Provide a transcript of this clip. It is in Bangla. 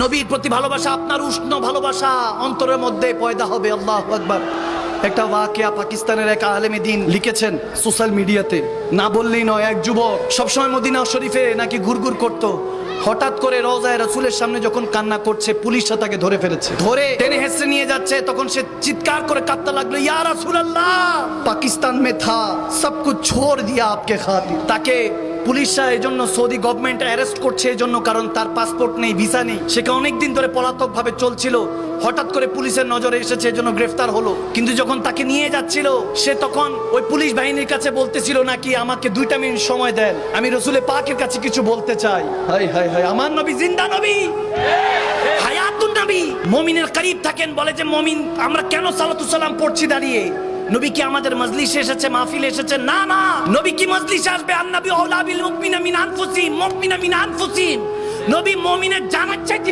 নবীর প্রতি ভালোবাসা, আপনার উষ্ণ ভালোবাসা অন্তরের মধ্যে পয়দা হবে। আল্লাহু আকবার। একটা ওয়াকিয়া পাকিস্তানের এক আলেমে দ্বীন লিখেছেন সোশ্যাল মিডিয়াতে, না বললেই নয়। এক যুবক সবসময় মদিনা শরীফে নাকি ঘুরঘুর করতো, হঠাৎ করে রওজায়ে রাসূলের সামনে যখন কান্না করছে, পুলিশ তাকে ধরে ফেলেছে, ধরে টেনে হেসড়ে নিয়ে যাচ্ছে। তখন সে চিৎকার করে কাঁদতে লাগলো, ইয়া রাসূলুল্লাহ, পাকিস্তান মে থা, সব কুছ ছোড় দিয়া আপকে খাতির। তাকে পুলিশরা এই জন্য, সৌদি গভর্নমেন্ট অ্যারেস্ট করছে এই জন্য, কারণ তার পাসপোর্ট নেই, ভিসা নেই। সে অনেকদিন ধরে পলাতক ভাবে চলছিল, হঠাৎ করে পুলিশের নজরে এসেছে, এই জন্য গ্রেফতার হলো। কিন্তু যখন তাকে নিয়ে যাচ্ছিল, সে তখন ওই পুলিশ বাহিনীর কাছে বলতেছিল নাকি, আমাকে 2টা মিনিট সময় দেন, আমি রসুলে পাকের কাছে কিছু বলতে চাই। হাই হাই হাই, আমার নবী জিন্দা নবী, হায়াতুন নবী। মুমিনের করিব থাকেন, বলে যে মুমিন আমরা কেন সালাতু সালাম পড়ছি দাঁড়িয়ে? নবী কি আমাদের মজলিসে এসেছে, মাহফিলে এসেছে? না না, নবী কি মজলিসে আসবে? আন-নবী আওলা বিল মুমিনিনা মিন আনফুসিহিম, মুমিনা মিন আনফুসিহিম। নবী মুমিনের জানের চাইতে